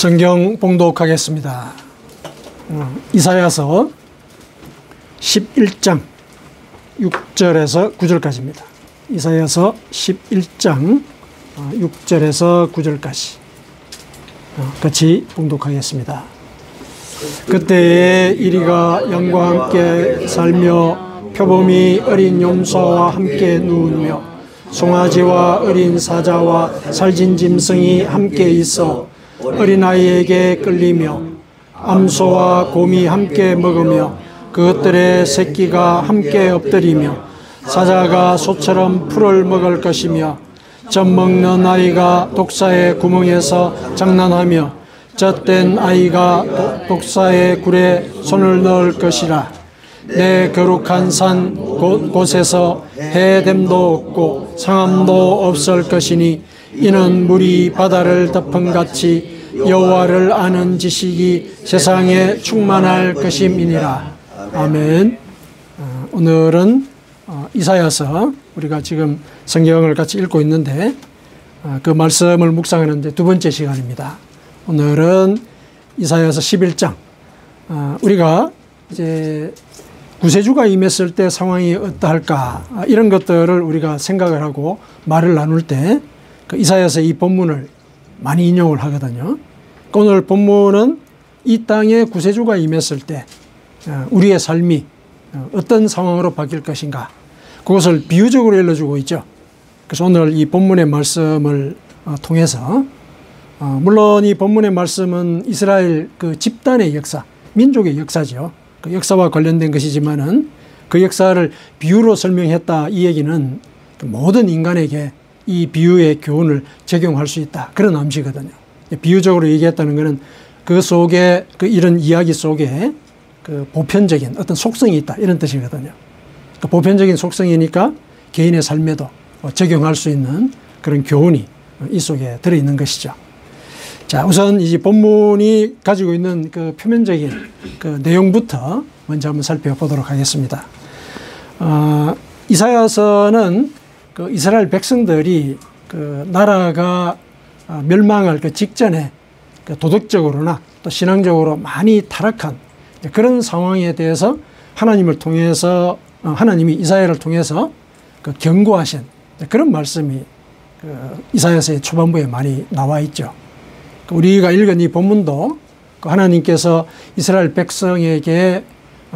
성경 봉독하겠습니다. 이사야서 11장 6절에서 9절까지입니다. 이사야서 11장 6절에서 9절까지 같이 봉독하겠습니다. 그때에 이리가 양과 함께 살며 표범이 어린 염소와 함께 누우며 송아지와 어린 사자와 살진 짐승이 함께 있어 어린아이에게 끌리며 암소와 곰이 함께 먹으며 그것들의 새끼가 함께 엎드리며 사자가 소처럼 풀을 먹을 것이며 젖 먹는 아이가 독사의 구멍에서 장난하며 젖된 아이가 독사의 굴에 손을 넣을 것이라. 내 거룩한 산 곳곳에서 해됨도 없고 상함도 없을 것이니 이는 물이 바다를 덮음같이 여호와를 아는 지식이 세상에 충만할 것임이니라. 아멘. 오늘은 이사야서, 우리가 지금 성경을 같이 읽고 있는데 그 말씀을 묵상하는데 두 번째 시간입니다. 오늘은 이사야서 11장. 우리가 이제 구세주가 임했을 때 상황이 어떠할까, 이런 것들을 우리가 생각을 하고 말을 나눌 때 그 이사야서 이 본문을 많이 인용을 하거든요. 오늘 본문은 이 땅에 구세주가 임했을 때 우리의 삶이 어떤 상황으로 바뀔 것인가, 그것을 비유적으로 일러주고 있죠. 그래서 오늘 이 본문의 말씀을 통해서, 물론 이 본문의 말씀은 이스라엘 그 집단의 역사, 민족의 역사죠. 그 역사와 관련된 것이지만은 그 역사를 비유로 설명했다, 이 얘기는 모든 인간에게 이 비유의 교훈을 적용할 수 있다, 그런 암시거든요. 비유적으로 얘기했다는 것은 그 속에, 그 이런 이야기 속에 그 보편적인 어떤 속성이 있다, 이런 뜻이거든요. 그 보편적인 속성이니까 개인의 삶에도 적용할 수 있는 그런 교훈이 이 속에 들어있는 것이죠. 자, 우선 이 본문이 가지고 있는 그 표면적인 그 내용부터 먼저 한번 살펴보도록 하겠습니다. 이사야서는 그 이스라엘 백성들이 그 나라가 멸망할 그 직전에 그 도덕적으로나 또 신앙적으로 많이 타락한 그런 상황에 대해서 하나님을 통해서, 하나님이 이사야를 통해서 그 경고하신 그런 말씀이 그 이사야서의 초반부에 많이 나와 있죠. 우리가 읽은 이 본문도 그 하나님께서 이스라엘 백성에게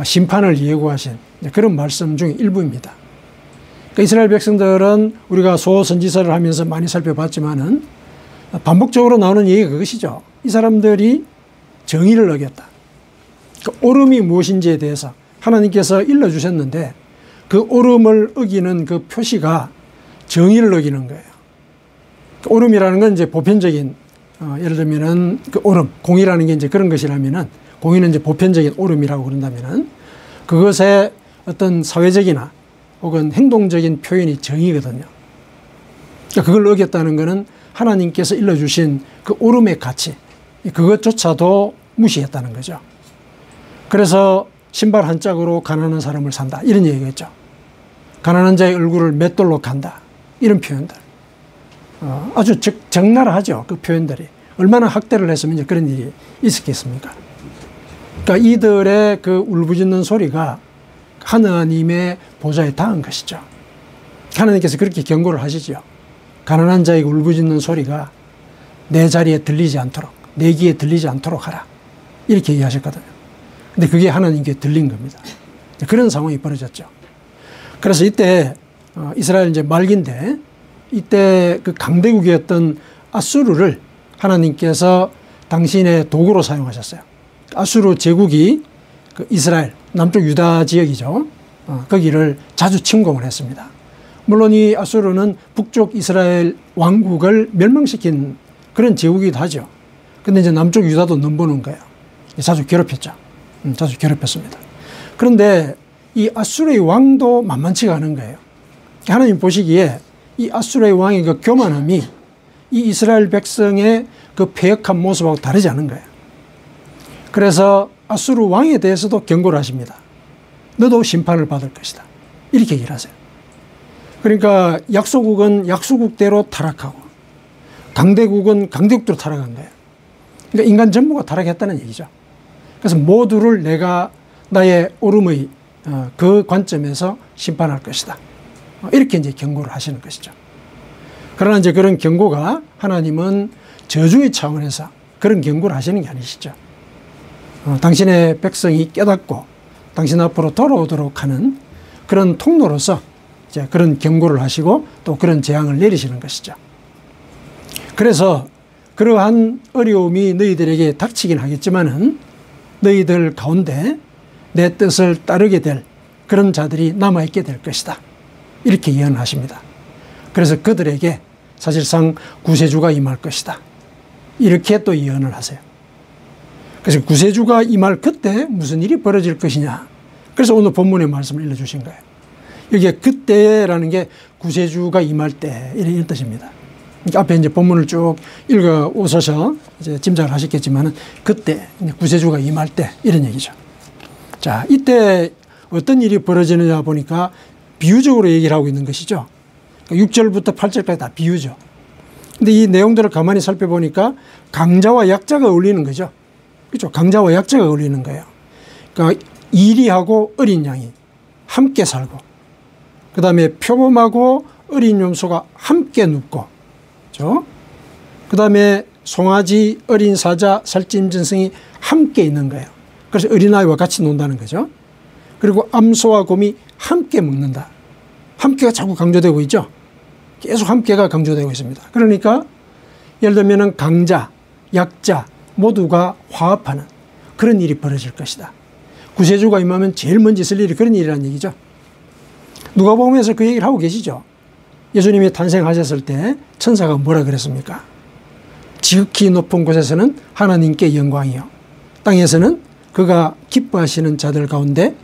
심판을 예고하신 그런 말씀 중에 일부입니다. 그 이스라엘 백성들은 우리가 소선지서를 하면서 많이 살펴봤지만은 반복적으로 나오는 얘기가 그것이죠. 이 사람들이 정의를 어겼다. 그 옳음이 무엇인지에 대해서 하나님께서 일러주셨는데 그 옳음을 어기는 그 표시가 정의를 어기는 거예요. 그 옳음이라는 건 이제 보편적인, 예를 들면은 그 옳음, 공의라는 게 이제 그런 것이라면은, 공의는 이제 보편적인 옳음이라고 그런다면은 그것의 어떤 사회적이나 혹은 행동적인 표현이 정의거든요. 그러니까 그걸 어겼다는 것은 하나님께서 일러주신 그 옳음의 가치, 그것조차도 무시했다는 거죠. 그래서 신발 한 짝으로 가난한 사람을 산다, 이런 얘기겠죠. 가난한 자의 얼굴을 맷돌로 간다, 이런 표현들. 아주 적나라하죠, 그 표현들이. 얼마나 학대를 했으면 이제 그런 일이 있었겠습니까? 그러니까 이들의 그 울부짖는 소리가 하나님의 보좌에 닿은 것이죠. 하나님께서 그렇게 경고를 하시죠. 가난한 자의 울부짖는 소리가 내 자리에 들리지 않도록, 내 귀에 들리지 않도록 하라, 이렇게 얘기하셨거든요. 근데 그게 하나님께 들린 겁니다. 그런 상황이 벌어졌죠. 그래서 이때 이스라엘 이제 말기인데, 이때 그 강대국이었던 아수르를 하나님께서 당신의 도구로 사용하셨어요. 아수르 제국이 그 이스라엘 남쪽 유다 지역이죠. 거기를 자주 침공을 했습니다. 물론 이 아수르는 북쪽 이스라엘 왕국을 멸망시킨 그런 제국이기도 하죠. 근데 이제 남쪽 유다도 넘보는 거예요. 자주 괴롭혔죠. 자주 괴롭혔습니다. 그런데 이 아수르의 왕도 만만치가 않은 거예요. 하나님 보시기에 이 아수르의 왕의 그 교만함이 이 이스라엘 백성의 그 패역한 모습하고 다르지 않은 거예요. 그래서 아수르 왕에 대해서도 경고를 하십니다. 너도 심판을 받을 것이다, 이렇게 얘기를 하세요. 그러니까 약소국은 약소국대로 타락하고 강대국은 강대국대로 타락한 거예요. 그러니까 인간 전부가 타락했다는 얘기죠. 그래서 모두를 내가 나의 오름의 그 관점에서 심판할 것이다. 이렇게 이제 경고를 하시는 것이죠. 그러나 이제 그런 경고가 하나님은 저주의 차원에서 그런 경고를 하시는 게 아니시죠. 당신의 백성이 깨닫고 당신 앞으로 돌아오도록 하는 그런 통로로서 이제 그런 경고를 하시고 또 그런 재앙을 내리시는 것이죠. 그래서 그러한 어려움이 너희들에게 닥치긴 하겠지만은 너희들 가운데 내 뜻을 따르게 될 그런 자들이 남아있게 될 것이다. 이렇게 예언하십니다. 그래서 그들에게 사실상 구세주가 임할 것이다. 이렇게 또 예언을 하세요. 그래서 구세주가 임할 그때 무슨 일이 벌어질 것이냐. 그래서 오늘 본문의 말씀을 일러주신 거예요. 여기에 그때라는 게 구세주가 임할 때 이런 뜻입니다. 그러니까 앞에 이제 본문을 쭉 읽어 오셔서 이제 짐작을 하셨겠지만은 그때 구세주가 임할 때 이런 얘기죠. 자, 이때 어떤 일이 벌어지느냐 보니까 비유적으로 얘기를 하고 있는 것이죠. 6절부터 8절까지 다 비유죠. 근데 이 내용들을 가만히 살펴보니까 강자와 약자가 어울리는 거죠. 그렇죠. 강자와 약자가 어울리는 거예요. 그러니까 이리하고 어린 양이 함께 살고, 그 다음에 표범하고 어린 염소가 함께 눕고, 그렇죠. 그 다음에 송아지, 어린 사자, 살찐 짐승이 함께 있는 거예요. 그래서 어린아이와 같이 논다는 거죠. 그리고 암소와 곰이 함께 먹는다. 함께가 자꾸 강조되고 있죠. 계속 함께가 강조되고 있습니다. 그러니까 예를 들면 강자, 약자 모두가 화합하는 그런 일이 벌어질 것이다. 구세주가 임하면 제일 먼저 있을 일이 그런 일이라는 얘기죠. 누가복음에서 그 얘기를 하고 계시죠. 예수님이 탄생하셨을 때 천사가 뭐라 그랬습니까? 지극히 높은 곳에서는 하나님께 영광이요, 땅에서는 그가 기뻐하시는 자들 가운데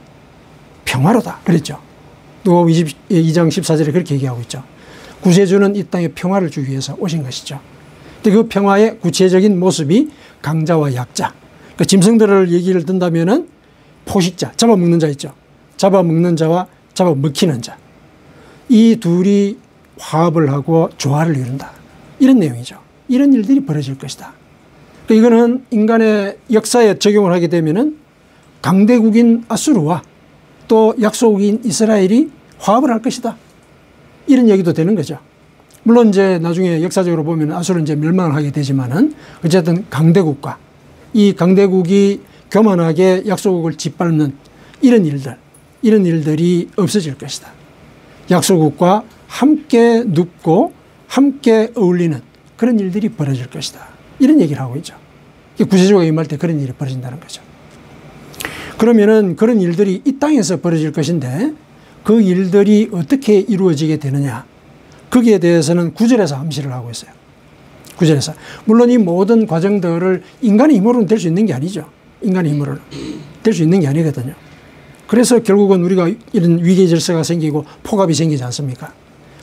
평화로다 그랬죠. 누가복음 22장 14절에 그렇게 얘기하고 있죠. 구세주는 이 땅에 평화를 주기 위해서 오신 것이죠. 근데 그 평화의 구체적인 모습이 강자와 약자, 그러니까 짐승들을 얘기를 든다면은 포식자, 잡아먹는 자 있죠. 잡아먹는 자와 잡아먹히는 자, 이 둘이 화합을 하고 조화를 이룬다. 이런 내용이죠. 이런 일들이 벌어질 것이다. 그러니까 이거는 인간의 역사에 적용을 하게 되면은 강대국인 아수르와 또 약소국인 이스라엘이 화합을 할 것이다. 이런 얘기도 되는 거죠. 물론 이제 나중에 역사적으로 보면 아수르는 이제 멸망을 하게 되지만은 어쨌든 강대국과 이 강대국이 교만하게 약소국을 짓밟는 이런 일들이 없어질 것이다. 약소국과 함께 눕고 함께 어울리는 그런 일들이 벌어질 것이다. 이런 얘기를 하고 있죠. 구세주가 임할 때 그런 일이 벌어진다는 거죠. 그러면은 그런 일들이 이 땅에서 벌어질 것인데 그 일들이 어떻게 이루어지게 되느냐, 거기에 대해서는 9절에서 암시를 하고 있어요. 9절에서. 물론 이 모든 과정들을 인간의 힘으로는 될 수 있는 게 아니죠. 인간의 힘으로는 될 수 있는 게 아니거든요. 그래서 결국은 우리가 이런 위계 질서가 생기고 폭압이 생기지 않습니까?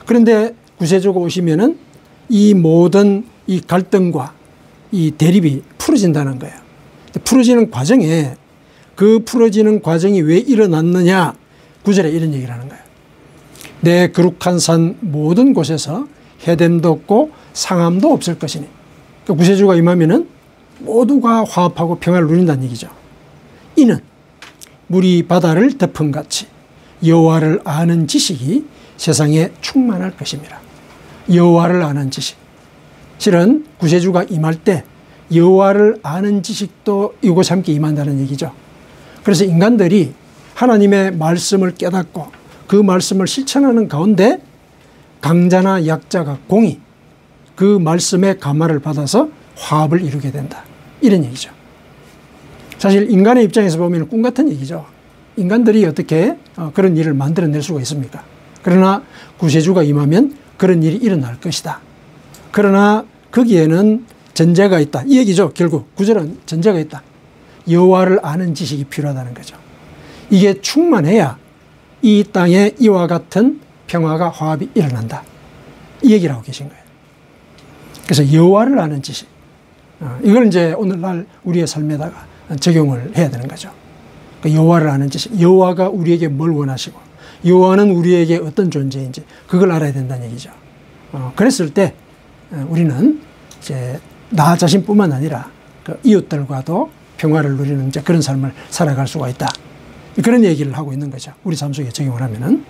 그런데 구세주가 오시면은 이 모든 이 갈등과 이 대립이 풀어진다는 거예요. 풀어지는 과정에 그 풀어지는 과정이 왜 일어났느냐, 9절에 이런 얘기를 하는 거예요. 내 거룩한 산 모든 곳에서 해됨도 없고 상함도 없을 것이니. 그러니까 구세주가 임하면은 모두가 화합하고 평화를 누린다는 얘기죠. 이는 물이 바다를 덮음같이 여호와를 아는 지식이 세상에 충만할 것입니다. 여호와를 아는 지식. 실은 구세주가 임할 때 여호와를 아는 지식도 이곳에 함께 임한다는 얘기죠. 그래서 인간들이 하나님의 말씀을 깨닫고 그 말씀을 실천하는 가운데 강자나 약자가 공히 그 말씀의 감화를 받아서 화합을 이루게 된다. 이런 얘기죠. 사실 인간의 입장에서 보면 꿈 같은 얘기죠. 인간들이 어떻게 그런 일을 만들어낼 수가 있습니까? 그러나 구세주가 임하면 그런 일이 일어날 것이다. 그러나 거기에는 전제가 있다. 이 얘기죠. 결국 9절은 전제가 있다. 여호와를 아는 지식이 필요하다는 거죠. 이게 충만해야 이 땅에 이와 같은 평화가 화합이 일어난다. 이 얘기를 하고 계신 거예요. 그래서 여호와를 아는 지식. 이걸 이제 오늘날 우리의 삶에다가 적용을 해야 되는 거죠. 그러니까 여호와를 아는 지식. 여호와가 우리에게 뭘 원하시고 여호와는 우리에게 어떤 존재인지 그걸 알아야 된다는 얘기죠. 그랬을 때 우리는 이제 나 자신뿐만 아니라 그 이웃들과도 평화를 누리는 이제 그런 삶을 살아갈 수가 있다. 그런 얘기를 하고 있는 거죠. 우리 삶 속에 적용을 하면은.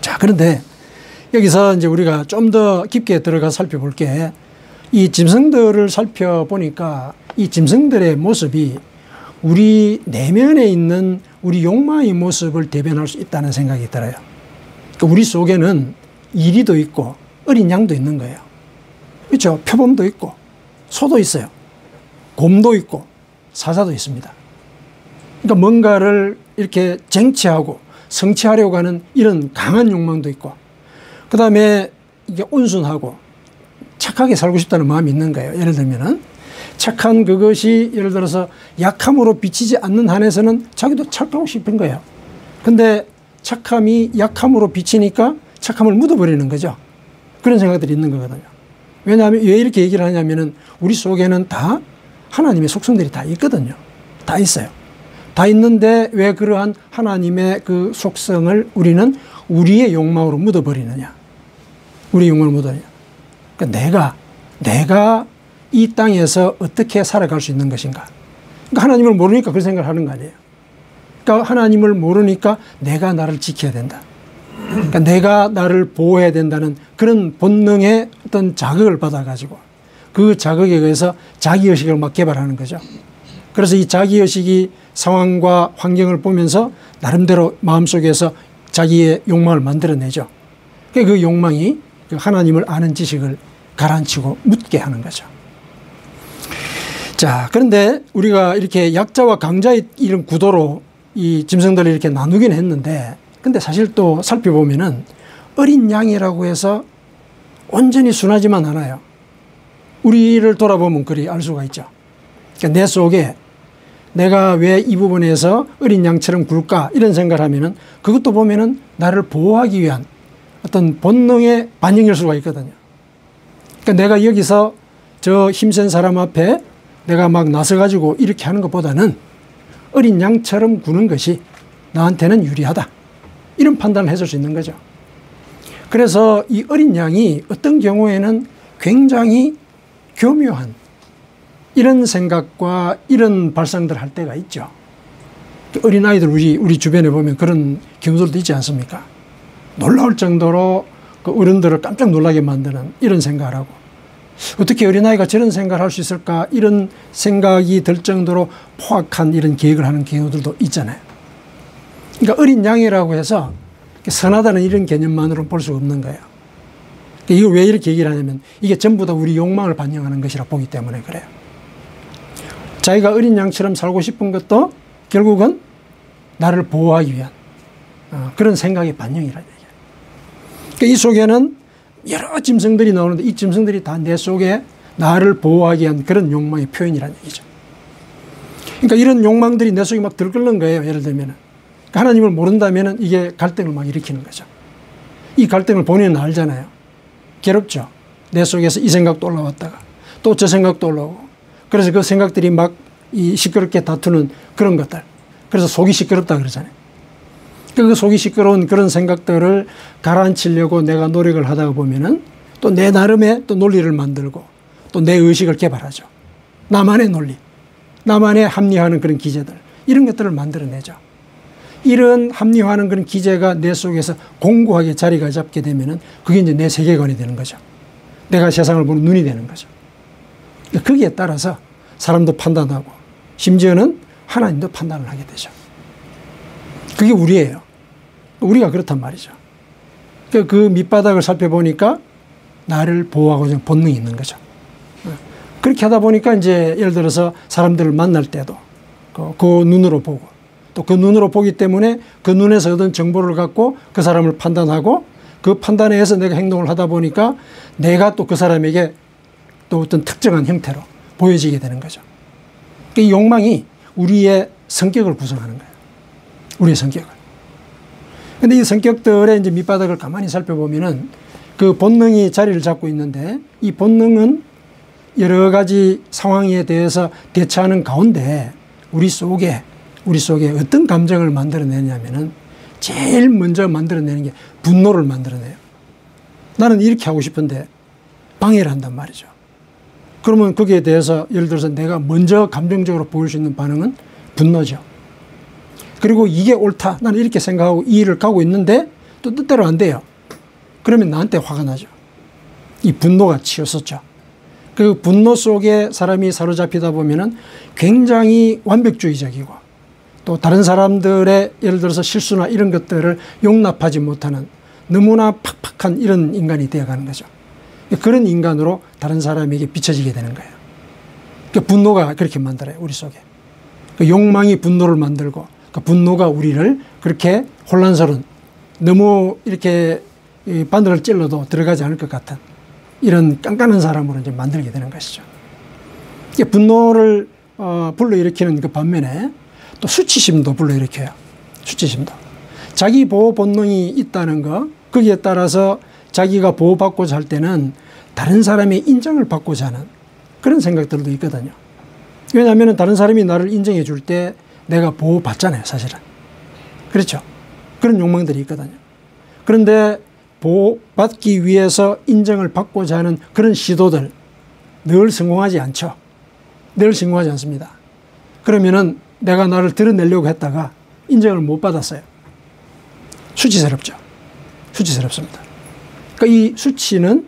자, 그런데 여기서 이제 우리가 좀 더 깊게 들어가 살펴볼 게, 이 짐승들을 살펴보니까 이 짐승들의 모습이 우리 내면에 있는 우리 욕망의 모습을 대변할 수 있다는 생각이 들어요. 그러니까 우리 속에는 이리도 있고 어린 양도 있는 거예요. 그렇죠? 표범도 있고 소도 있어요. 곰도 있고 사자도 있습니다. 그러니까 뭔가를 이렇게 쟁취하고 성취하려고 하는 이런 강한 욕망도 있고, 그 다음에 이게 온순하고 착하게 살고 싶다는 마음이 있는 거예요. 예를 들면은 착한 그것이 예를 들어서 약함으로 비치지 않는 한에서는 자기도 착하고 싶은 거예요. 근데 착함이 약함으로 비치니까 착함을 묻어버리는 거죠. 그런 생각들이 있는 거거든요. 왜냐하면 왜 이렇게 얘기를 하냐면은 우리 속에는 다 하나님의 속성들이 다 있거든요. 다 있어요. 다 있는데 왜 그러한 하나님의 그 속성을 우리는 우리의 욕망으로 묻어버리느냐. 우리의 욕망을 묻어버리느냐. 그러니까 내가 이 땅에서 어떻게 살아갈 수 있는 것인가. 그러니까 하나님을 모르니까 그런 생각을 하는 거 아니에요. 그러니까 하나님을 모르니까 내가 나를 지켜야 된다. 그러니까 내가 나를 보호해야 된다는 그런 본능의 어떤 자극을 받아가지고 그 자극에 의해서 자기의식을 막 개발하는 거죠. 그래서 이 자기의식이 상황과 환경을 보면서 나름대로 마음속에서 자기의 욕망을 만들어내죠. 그 욕망이 하나님을 아는 지식을 가라앉히고 묻게 하는 거죠. 자, 그런데 우리가 이렇게 약자와 강자의 이런 구도로 이 짐승들을 이렇게 나누긴 했는데, 근데 사실 또 살펴보면은 어린 양이라고 해서 온전히 순하지만 않아요. 우리를 돌아보면 그리 알 수가 있죠. 그러니까 내 속에 내가 왜 이 부분에서 어린 양처럼 굴까 이런 생각을 하면은 그것도 보면은 나를 보호하기 위한 어떤 본능의 반영일 수가 있거든요. 그러니까 내가 여기서 저 힘센 사람 앞에 내가 막 나서가지고 이렇게 하는 것보다는 어린 양처럼 구는 것이 나한테는 유리하다. 이런 판단을 해줄 수 있는 거죠. 그래서 이 어린 양이 어떤 경우에는 굉장히 교묘한 이런 생각과 이런 발상들을 할 때가 있죠. 어린아이들 우리 주변에 보면 그런 경우들도 있지 않습니까? 놀라울 정도로 그 어른들을 깜짝 놀라게 만드는 이런 생각을 하고, 어떻게 어린아이가 저런 생각을 할 수 있을까 이런 생각이 들 정도로 포악한 이런 계획을 하는 경우들도 있잖아요. 그러니까 어린 양이라고 해서 선하다는 이런 개념만으로는 볼 수가 없는 거예요. 이거 왜 이렇게 얘기를 하냐면 이게 전부 다 우리 욕망을 반영하는 것이라 보기 때문에 그래요. 자기가 어린 양처럼 살고 싶은 것도 결국은 나를 보호하기 위한 그런 생각의 반영이라는 얘기예요. 그러니까 이 속에는 여러 짐승들이 나오는데 이 짐승들이 다 내 속에 나를 보호하기 위한 그런 욕망의 표현이라는 얘기죠. 그러니까 이런 욕망들이 내 속에 막 들끓는 거예요. 예를 들면 그러니까 하나님을 모른다면 이게 갈등을 막 일으키는 거죠. 이 갈등을 본인은 알잖아요. 괴롭죠. 내 속에서 이 생각도 올라왔다가 또 저 생각도 올라오고, 그래서 그 생각들이 막 이 시끄럽게 다투는 그런 것들. 그래서 속이 시끄럽다 그러잖아요. 그 속이 시끄러운 그런 생각들을 가라앉히려고 내가 노력을 하다가 보면은 또 내 나름의 또 논리를 만들고 또 내 의식을 개발하죠. 나만의 논리, 나만의 합리화하는 그런 기제들, 이런 것들을 만들어내죠. 이런 합리화하는 그런 기제가 내 속에서 공고하게 자리가 잡게 되면은 그게 이제 내 세계관이 되는 거죠. 내가 세상을 보는 눈이 되는 거죠. 거기에 따라서 사람도 판단하고 심지어는 하나님도 판단을 하게 되죠. 그게 우리예요. 우리가 그렇단 말이죠. 그 밑바닥을 살펴보니까 나를 보호하고자 하는 본능이 있는 거죠. 그렇게 하다 보니까 이제 예를 들어서 사람들을 만날 때도 그 눈으로 보고 또 그 눈으로 보기 때문에 그 눈에서 얻은 정보를 갖고 그 사람을 판단하고 그 판단에 의해서 내가 행동을 하다 보니까 내가 또 그 사람에게 또 어떤 특정한 형태로 보여지게 되는 거죠. 이 욕망이 우리의 성격을 구성하는 거예요. 우리의 성격을. 근데 이 성격들의 이제 밑바닥을 가만히 살펴보면은 그 본능이 자리를 잡고 있는데 이 본능은 여러 가지 상황에 대해서 대처하는 가운데 우리 속에 어떤 감정을 만들어내냐면은 제일 먼저 만들어내는 게 분노를 만들어내요. 나는 이렇게 하고 싶은데 방해를 한단 말이죠. 그러면 거기에 대해서 예를 들어서 내가 먼저 감정적으로 보일 수 있는 반응은 분노죠. 그리고 이게 옳다. 나는 이렇게 생각하고 이 일을 가고 있는데 또 뜻대로 안 돼요. 그러면 나한테 화가 나죠. 이 분노가 치솟았죠. 그 분노 속에 사람이 사로잡히다 보면은 굉장히 완벽주의적이고 또 다른 사람들의 예를 들어서 실수나 이런 것들을 용납하지 못하는 너무나 팍팍한 이런 인간이 되어가는 거죠. 그런 인간으로 다른 사람에게 비춰지게 되는 거예요. 그 분노가 그렇게 만들어요. 우리 속에. 그 욕망이 분노를 만들고 그 분노가 우리를 그렇게 혼란스러운 너무 이렇게 바늘을 찔러도 들어가지 않을 것 같은 이런 깐깐한 사람으로 이제 만들게 되는 것이죠. 분노를 불러일으키는 그 반면에 또 수치심도 불러일으켜요. 수치심도. 자기 보호 본능이 있다는 거, 거기에 따라서 자기가 보호받고자 할 때는 다른 사람의 인정을 받고자 하는 그런 생각들도 있거든요. 왜냐하면 다른 사람이 나를 인정해 줄 때 내가 보호받잖아요, 사실은. 그렇죠. 그런 욕망들이 있거든요. 그런데 보호받기 위해서 인정을 받고자 하는 그런 시도들 늘 성공하지 않죠. 늘 성공하지 않습니다. 그러면은 내가 나를 드러내려고 했다가 인정을 못 받았어요. 수치스럽죠. 수치스럽습니다. 그러니까 이 수치는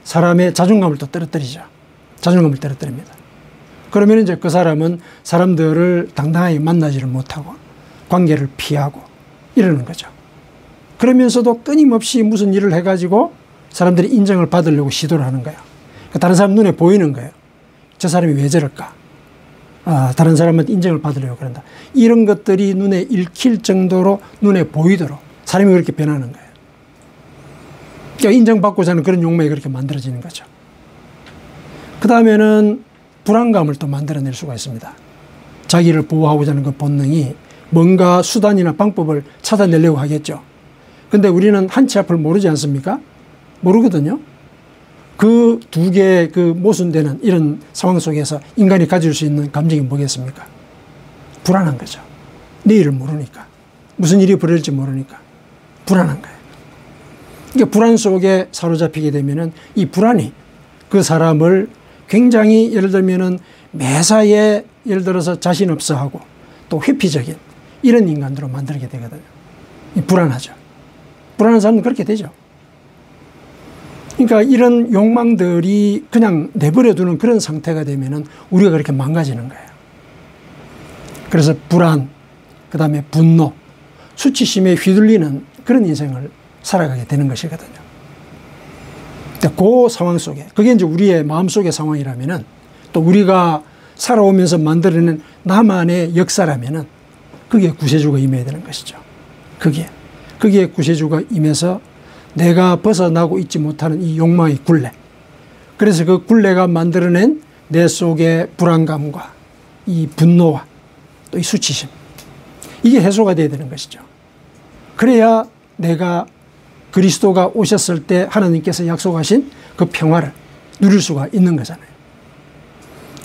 사람의 자존감을 또 떨어뜨리죠. 자존감을 떨어뜨립니다. 그러면 이제 그 사람은 사람들을 당당하게 만나지를 못하고 관계를 피하고 이러는 거죠. 그러면서도 끊임없이 무슨 일을 해가지고 사람들이 인정을 받으려고 시도를 하는 거예요. 그러니까 다른 사람 눈에 보이는 거예요. 저 사람이 왜 저럴까? 다른 사람한테 인정을 받으려고 그런다. 이런 것들이 눈에 읽힐 정도로 눈에 보이도록 사람이 그렇게 변하는 거예요. 그러니까 인정받고자 하는 그런 욕망이 그렇게 만들어지는 거죠. 그 다음에는 불안감을 또 만들어낼 수가 있습니다. 자기를 보호하고자 하는 그 본능이 뭔가 수단이나 방법을 찾아내려고 하겠죠. 근데 우리는 한치 앞을 모르지 않습니까? 모르거든요. 그 두 개의 그 모순되는 이런 상황 속에서 인간이 가질 수 있는 감정이 뭐겠습니까? 불안한 거죠. 내일을 모르니까. 무슨 일이 벌어질지 모르니까. 불안한 거예요. 그러니까 불안 속에 사로잡히게 되면은 이 불안이 그 사람을 굉장히 예를 들면은 매사에 예를 들어서 자신 없어 하고 또 회피적인 이런 인간으로 만들게 되거든요. 불안하죠. 불안한 사람은 그렇게 되죠. 그러니까 이런 욕망들이 그냥 내버려 두는 그런 상태가 되면은 우리가 그렇게 망가지는 거예요. 그래서 불안, 그 다음에 분노, 수치심에 휘둘리는 그런 인생을 살아가게 되는 것이거든요. 그 상황 속에, 그게 이제 우리의 마음속의 상황이라면은 또 우리가 살아오면서 만들어낸 나만의 역사라면은 거기에 구세주가 임해야 되는 것이죠. 거기에 구세주가 임해서 내가 벗어나고 있지 못하는 이 욕망의 굴레. 그래서 그 굴레가 만들어낸 내 속의 불안감과 이 분노와 또 이 수치심. 이게 해소가 돼야 되는 것이죠. 그래야 내가 그리스도가 오셨을 때 하나님께서 약속하신 그 평화를 누릴 수가 있는 거잖아요.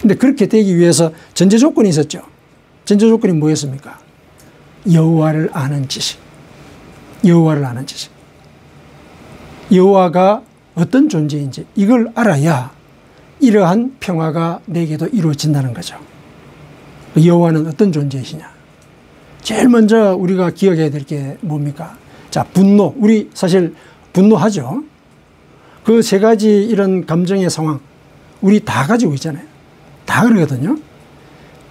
근데 그렇게 되기 위해서 전제 조건이 있었죠. 전제 조건이 뭐였습니까? 여호와를 아는 지식. 여호와를 아는 지식. 여호와가 어떤 존재인지 이걸 알아야 이러한 평화가 내게도 이루어진다는 거죠. 여호와는 어떤 존재이시냐. 제일 먼저 우리가 기억해야 될 게 뭡니까? 자, 분노. 우리 사실 분노하죠. 그 세 가지 이런 감정의 상황 우리 다 가지고 있잖아요. 다 그러거든요.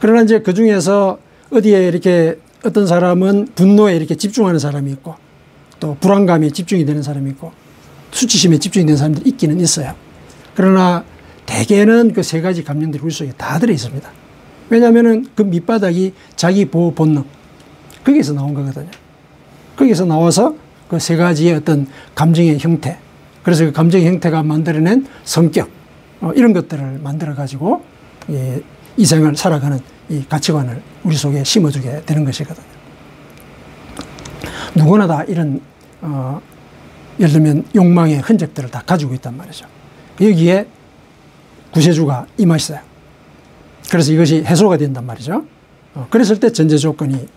그러나 이제 그 중에서 어디에 이렇게 어떤 사람은 분노에 이렇게 집중하는 사람이 있고 또 불안감에 집중이 되는 사람이 있고 수치심에 집중이 되는 사람들이 있기는 있어요. 그러나 대개는 그 세 가지 감정들이 우리 속에 다 들어 있습니다. 왜냐하면 그 밑바닥이 자기 보호 본능. 거기에서 나온 거거든요. 거기서 나와서 그 세 가지의 어떤 감정의 형태. 그래서 그 감정의 형태가 만들어낸 성격. 이런 것들을 만들어가지고 이 생을 살아가는 이 가치관을 우리 속에 심어주게 되는 것이거든요. 누구나 다 이런 예를 들면 욕망의 흔적들을 다 가지고 있단 말이죠. 여기에 구세주가 임하시어요. 그래서 이것이 해소가 된단 말이죠. 그랬을 때 전제 조건이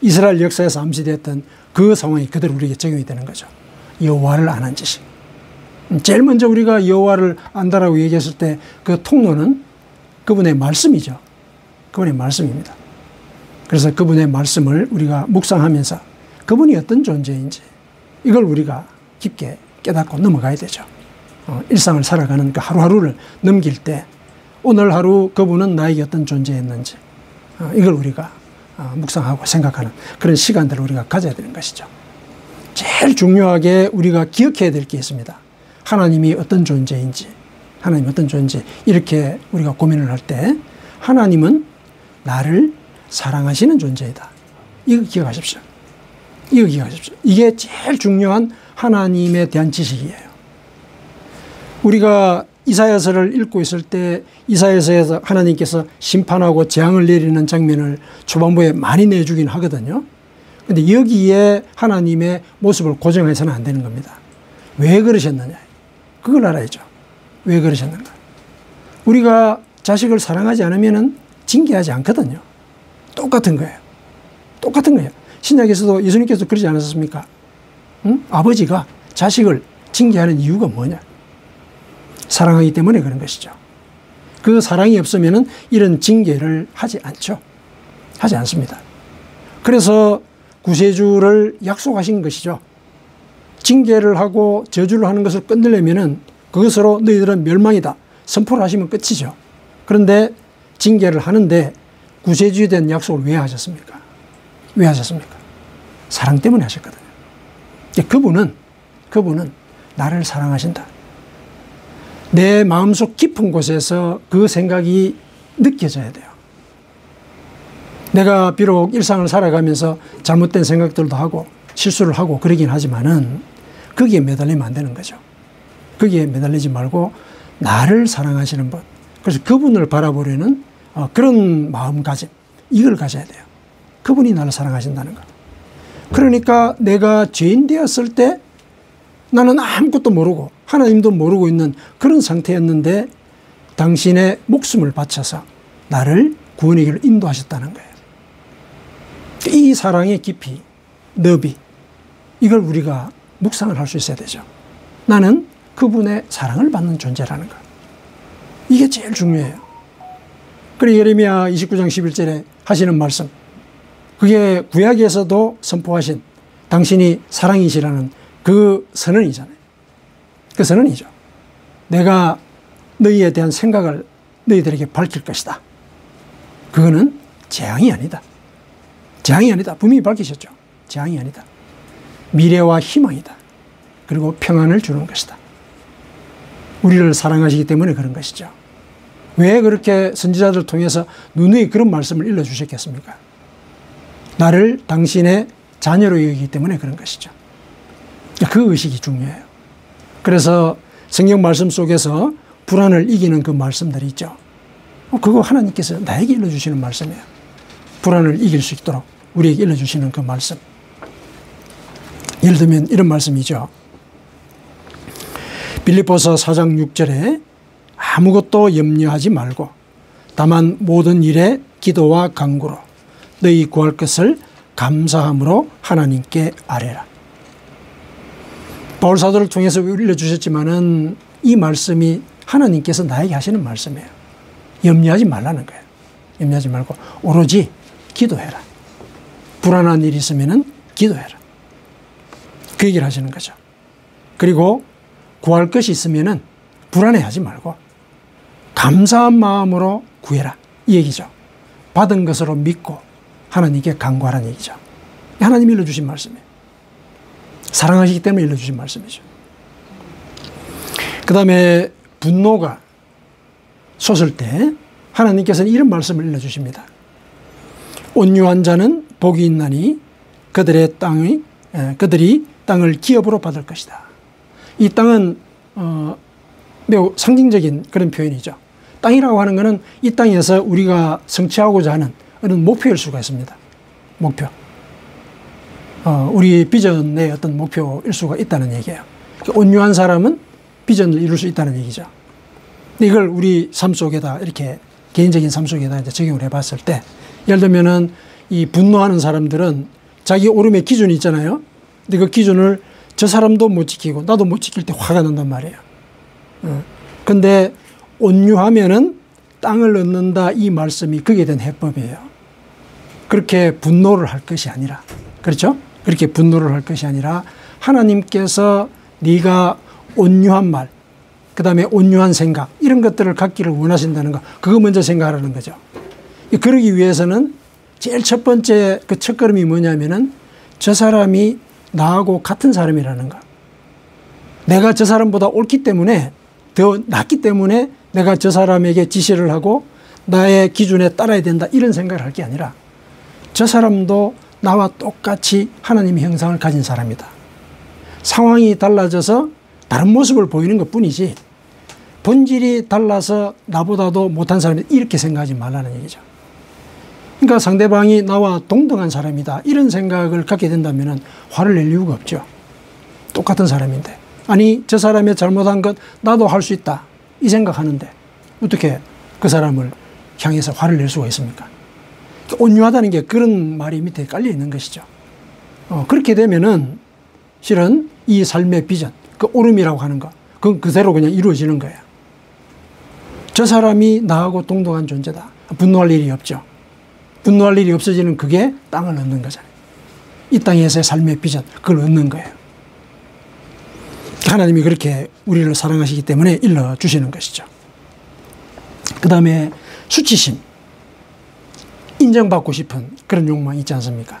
이스라엘 역사에서 암시되었던 그 상황이 그대로 우리에게 적용이 되는 거죠. 여호와를 아는 지식. 제일 먼저 우리가 여호와를 안다라고 얘기했을 때 그 통로는 그분의 말씀이죠. 그분의 말씀입니다. 그래서 그분의 말씀을 우리가 묵상하면서 그분이 어떤 존재인지 이걸 우리가 깊게 깨닫고 넘어가야 되죠. 일상을 살아가는 그 하루하루를 넘길 때 오늘 하루 그분은 나에게 어떤 존재였는지 이걸 우리가 묵상하고 생각하는 그런 시간들을 우리가 가져야 되는 것이죠. 제일 중요하게 우리가 기억해야 될 게 있습니다. 하나님이 어떤 존재인지, 하나님이 어떤 존재, 이렇게 우리가 고민을 할 때 하나님은 나를 사랑하시는 존재이다. 이거 기억하십시오. 이거 기억하십시오. 이게 제일 중요한 하나님에 대한 지식이에요. 우리가 이사야서를 읽고 있을 때 이사야서에서 하나님께서 심판하고 재앙을 내리는 장면을 초반부에 많이 내주긴 하거든요. 그런데 여기에 하나님의 모습을 고정해서는 안 되는 겁니다. 왜 그러셨느냐. 그걸 알아야죠. 왜 그러셨는가. 우리가 자식을 사랑하지 않으면 징계하지 않거든요. 똑같은 거예요. 똑같은 거예요. 신약에서도 예수님께서 그러지 않았습니까? 응? 아버지가 자식을 징계하는 이유가 뭐냐. 사랑하기 때문에 그런 것이죠. 그 사랑이 없으면 이런 징계를 하지 않죠. 하지 않습니다. 그래서 구세주를 약속하신 것이죠. 징계를 하고 저주를 하는 것을 끝내려면 그것으로 너희들은 멸망이다. 선포를 하시면 끝이죠. 그런데 징계를 하는데 구세주에 대한 약속을 왜 하셨습니까? 왜 하셨습니까? 사랑 때문에 하셨거든요. 그분은 나를 사랑하신다. 내 마음속 깊은 곳에서 그 생각이 느껴져야 돼요. 내가 비록 일상을 살아가면서 잘못된 생각들도 하고 실수를 하고 그러긴 하지만은 거기에 매달리면 안 되는 거죠. 거기에 매달리지 말고 나를 사랑하시는 분, 그래서 그분을 바라보려는 그런 마음가짐, 이걸 가져야 돼요. 그분이 나를 사랑하신다는 것. 그러니까 내가 죄인 되었을 때 나는 아무것도 모르고 하나님도 모르고 있는 그런 상태였는데 당신의 목숨을 바쳐서 나를 구원의 길로 인도하셨다는 거예요. 이 사랑의 깊이, 너비, 이걸 우리가 묵상을 할 수 있어야 되죠. 나는 그분의 사랑을 받는 존재라는 것. 이게 제일 중요해요. 그리고 예레미야 29장 11절에 하시는 말씀, 그게 구약에서도 선포하신 당신이 사랑이시라는 그 선언이잖아요. 그 선언이죠. 내가 너희에 대한 생각을 너희들에게 밝힐 것이다. 그거는 재앙이 아니다. 재앙이 아니다. 분명히 밝히셨죠. 재앙이 아니다. 미래와 희망이다. 그리고 평안을 주는 것이다. 우리를 사랑하시기 때문에 그런 것이죠. 왜 그렇게 선지자들 통해서 누누이 그런 말씀을 일러주셨겠습니까? 나를 당신의 자녀로 여기기 때문에 그런 것이죠. 그 의식이 중요해요. 그래서 성경 말씀 속에서 불안을 이기는 그 말씀들이 있죠. 그거 하나님께서 나에게 일러주시는 말씀이에요. 불안을 이길 수 있도록 우리에게 일러주시는 그 말씀. 예를 들면 이런 말씀이죠. 빌립보서 4장 6절에 아무것도 염려하지 말고 다만 모든 일에 기도와 간구로 너희 구할 것을 감사함으로 하나님께 아뢰라. 바울 사도를 통해서 일러주셨지만은 이 말씀이 하나님께서 나에게 하시는 말씀이에요. 염려하지 말라는 거예요. 염려하지 말고 오로지 기도해라. 불안한 일이 있으면은 기도해라. 그 얘기를 하시는 거죠. 그리고 구할 것이 있으면은 불안해하지 말고 감사한 마음으로 구해라. 이 얘기죠. 받은 것으로 믿고 하나님께 간구하라는 얘기죠. 하나님이 일러주신 말씀이에요. 사랑하시기 때문에 일러주신 말씀이죠. 그 다음에 분노가 솟을 때 하나님께서는 이런 말씀을 일러주십니다. 온유한 자는 복이 있나니 그들이 땅을 기업으로 받을 것이다. 이 땅은 매우 상징적인 그런 표현이죠. 땅이라고 하는 것은 이 땅에서 우리가 성취하고자 하는 어떤 목표일 수가 있습니다. 목표. 우리 비전의 어떤 목표일 수가 있다는 얘기예요. 온유한 사람은 비전을 이룰 수 있다는 얘기죠. 이걸 우리 삶 속에다 이렇게 개인적인 삶 속에다 이제 적용을 해봤을 때, 예를 들면은 이 분노하는 사람들은 자기 오름의 기준이 있잖아요. 근데 그 기준을 저 사람도 못 지키고 나도 못 지킬 때 화가 난단 말이에요. 근데 온유하면은 땅을 얻는다, 이 말씀이 거기에 대한 해법이에요. 그렇게 분노를 할 것이 아니라, 그렇죠? 그렇게 분노를 할 것이 아니라 하나님께서 네가 온유한 말, 그 다음에 온유한 생각, 이런 것들을 갖기를 원하신다는 거, 그거 먼저 생각하라는 거죠. 그러기 위해서는 제일 첫 번째 그 첫걸음이 뭐냐면은 저 사람이 나하고 같은 사람이라는 거. 내가 저 사람보다 옳기 때문에, 더 낫기 때문에 내가 저 사람에게 지시를 하고 나의 기준에 따라야 된다, 이런 생각을 할 게 아니라 저 사람도 나와 똑같이 하나님의 형상을 가진 사람이다. 상황이 달라져서 다른 모습을 보이는 것 뿐이지 본질이 달라서 나보다도 못한 사람이다, 이렇게 생각하지 말라는 얘기죠. 그러니까 상대방이 나와 동등한 사람이다, 이런 생각을 갖게 된다면 화를 낼 이유가 없죠. 똑같은 사람인데. 아니, 저 사람의 잘못한 것 나도 할 수 있다, 이 생각하는데 어떻게 그 사람을 향해서 화를 낼 수가 있습니까? 온유하다는 게 그런 말이 밑에 깔려 있는 것이죠. 그렇게 되면은 실은 이 삶의 비전, 그 오름이라고 하는 거, 그건 그대로 그냥 이루어지는 거예요. 저 사람이 나하고 동등한 존재다. 분노할 일이 없죠. 분노할 일이 없어지는 그게 땅을 얻는 거잖아요. 이 땅에서의 삶의 비전, 그걸 얻는 거예요. 하나님이 그렇게 우리를 사랑하시기 때문에 일러주시는 것이죠. 그 다음에 수치심, 인정받고 싶은 그런 욕망이 있지 않습니까?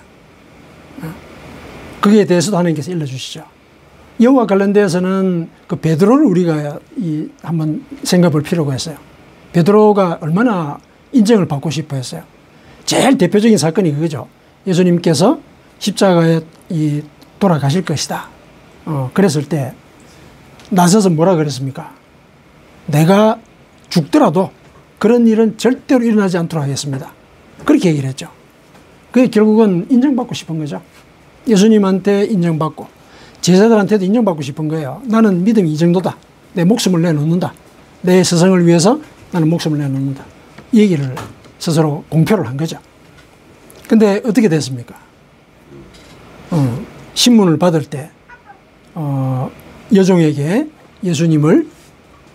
거기에 대해서도 하나님께서 일러주시죠. 이와 관련돼서는 그 베드로를 우리가 한번 생각해 볼 필요가 있어요. 베드로가 얼마나 인정을 받고 싶어 했어요. 제일 대표적인 사건이 그거죠. 예수님께서 십자가에 돌아가실 것이다. 그랬을 때 나서서 뭐라 그랬습니까? 내가 죽더라도 그런 일은 절대로 일어나지 않도록 하겠습니다. 그렇게 얘기를 했죠. 그게 결국은 인정받고 싶은 거죠. 예수님한테 인정받고 제자들한테도 인정받고 싶은 거예요. 나는 믿음이 이 정도다. 내 목숨을 내놓는다. 내 스승을 위해서 나는 목숨을 내놓는다. 이 얘기를 스스로 공표를 한 거죠. 근데 어떻게 됐습니까? 신문을 받을 때 여종에게 예수님을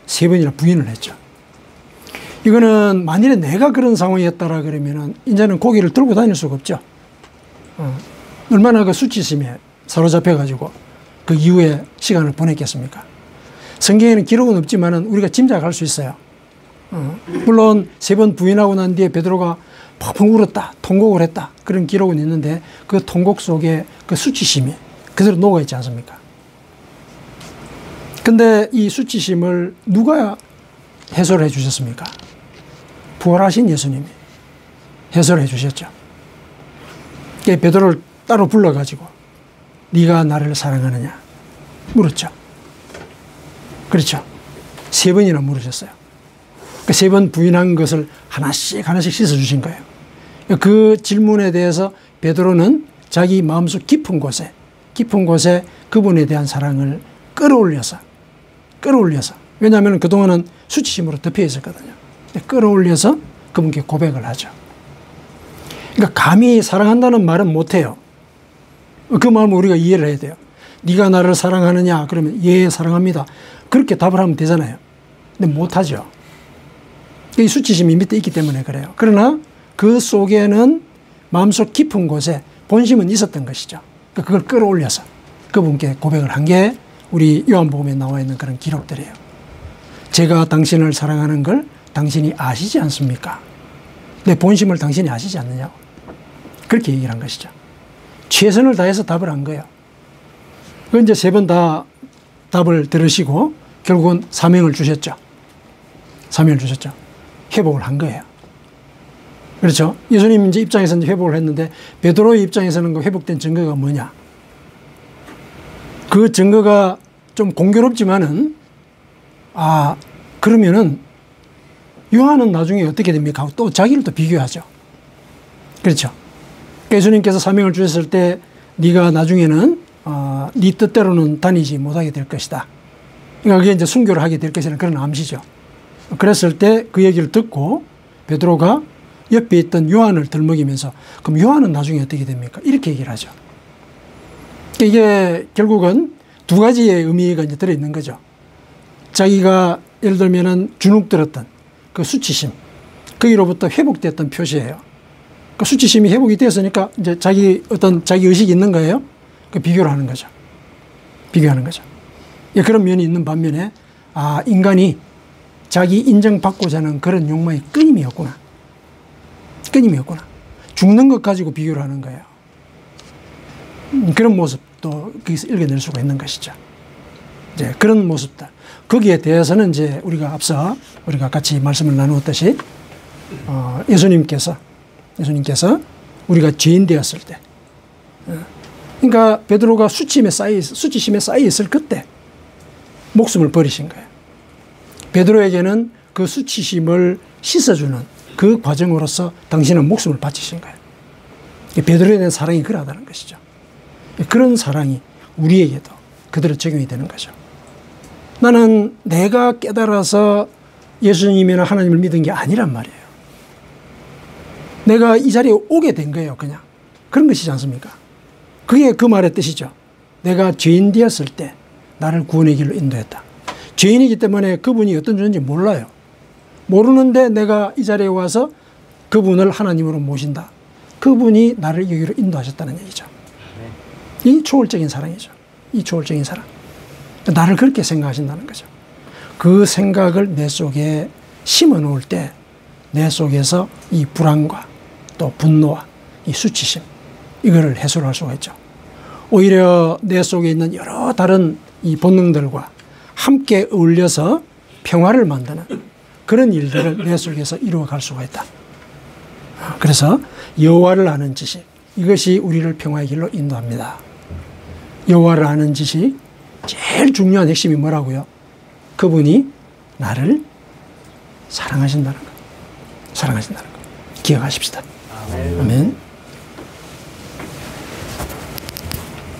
3번이나 부인을 했죠. 이거는 만일에 내가 그런 상황이었다라 그러면은 이제는 고기를 들고 다닐 수가 없죠. 얼마나 그 수치심에 사로잡혀가지고 그 이후에 시간을 보냈겠습니까? 성경에는 기록은 없지만은 우리가 짐작할 수 있어요. 물론 3번 부인하고 난 뒤에 베드로가 펑펑 울었다, 통곡을 했다, 그런 기록은 있는데 그 통곡 속에 그 수치심이 그대로 녹아있지 않습니까? 근데 이 수치심을 누가 해소를 해 주셨습니까? 부활하신 예수님이 해소를 해 주셨죠. 베드로를 따로 불러가지고 네가 나를 사랑하느냐 물었죠. 그렇죠. 3번이나 물으셨어요. 그 3번 부인한 것을 하나씩 씻어주신 거예요. 그 질문에 대해서 베드로는 자기 마음속 깊은 곳에 그분에 대한 사랑을 끌어올려서 왜냐하면 그동안은 수치심으로 덮여 있었거든요. 끌어올려서 그분께 고백을 하죠. 그러니까 감히 사랑한다는 말은 못해요. 그 마음을 우리가 이해를 해야 돼요. 네가 나를 사랑하느냐 그러면 예 사랑합니다. 그렇게 답을 하면 되잖아요. 근데 못하죠. 이 수치심이 밑에 있기 때문에 그래요. 그러나 그 속에는 마음속 깊은 곳에 본심은 있었던 것이죠. 그걸 끌어올려서 그분께 고백을 한 게 우리 요한복음에 나와 있는 그런 기록들이에요. 제가 당신을 사랑하는 걸 당신이 아시지 않습니까? 내 본심을 당신이 아시지 않느냐고. 그렇게 얘기를 한 것이죠. 최선을 다해서 답을 한 거예요. 그 이제 3번 다 답을 들으시고 결국은 사명을 주셨죠. 회복을 한 거예요. 그렇죠? 예수님 이제 입장에서는 회복을 했는데 베드로의 입장에서는 그 회복된 증거가 뭐냐? 그 증거가 좀 공교롭지만은 그러면은 요한은 나중에 어떻게 됩니까? 하고 또 자기를 또 비교하죠. 그렇죠? 예수님께서 사명을 주셨을 때 네가 나중에는 네 뜻대로는 다니지 못하게 될 것이다. 그러니까 그게 이제 순교를 하게 될 것이라는 그런 암시죠. 그랬을 때 그 얘기를 듣고 베드로가 옆에 있던 요한을 들먹이면서 그럼 요한은 나중에 어떻게 됩니까? 이렇게 얘기를 하죠. 이게 결국은 두 가지의 의미가 이제 들어있는 거죠. 자기가 예를 들면은 주눅 들었던 그 수치심, 거기로부터 회복됐던 표시예요. 그 수치심이 회복이 됐으니까 이제 자기 의식이 있는 거예요. 그 비교를 하는 거죠. 비교하는 거죠. 예, 그런 면이 있는 반면에, 아, 인간이 자기 인정받고자 하는 그런 욕망이 끊임이 없구나. 끊임이 없구나. 죽는 것 가지고 비교를 하는 거예요. 그런 모습도 거기서 읽어낼 수가 있는 것이죠. 이제 그런 모습들. 거기에 대해서는 이제 우리가 앞서 우리가 같이 말씀을 나누었듯이, 예수님께서 우리가 죄인 되었을 때, 그러니까 베드로가 수치심에 쌓여 있을 그때 목숨을 버리신 거예요. 베드로에게는 그 수치심을 씻어주는 그 과정으로서 당신은 목숨을 바치신 거예요. 베드로에 대한 사랑이 그러하다는 것이죠. 그런 사랑이 우리에게도 그대로 적용이 되는 거죠. 나는 내가 깨달아서 예수님이나 하나님을 믿은 게 아니란 말이에요. 내가 이 자리에 오게 된 거예요, 그냥. 그런 것이지 않습니까? 그게 그 말의 뜻이죠. 내가 죄인 되었을 때 나를 구원의 길로 인도했다. 죄인이기 때문에 그분이 어떤 존재인지 몰라요. 모르는데 내가 이 자리에 와서 그분을 하나님으로 모신다. 그분이 나를 여기로 인도하셨다는 얘기죠. 이 초월적인 사랑이죠. 이 초월적인 사랑. 나를 그렇게 생각하신다는 거죠. 그 생각을 내 속에 심어 놓을 때 내 속에서 이 불안과 또 분노와 이 수치심, 이거를 해소할 수가 있죠. 오히려 내 속에 있는 여러 다른 이 본능들과 함께 어울려서 평화를 만드는 그런 일들을 내 속에서 이루어갈 수가 있다. 그래서 여호와를 아는 지식, 이것이 우리를 평화의 길로 인도합니다. 여호와를 아는 지식, 제일 중요한 핵심이 뭐라고요? 그분이 나를 사랑하신다는 것. 사랑하신다는 것. 기억하십시다. 아멘.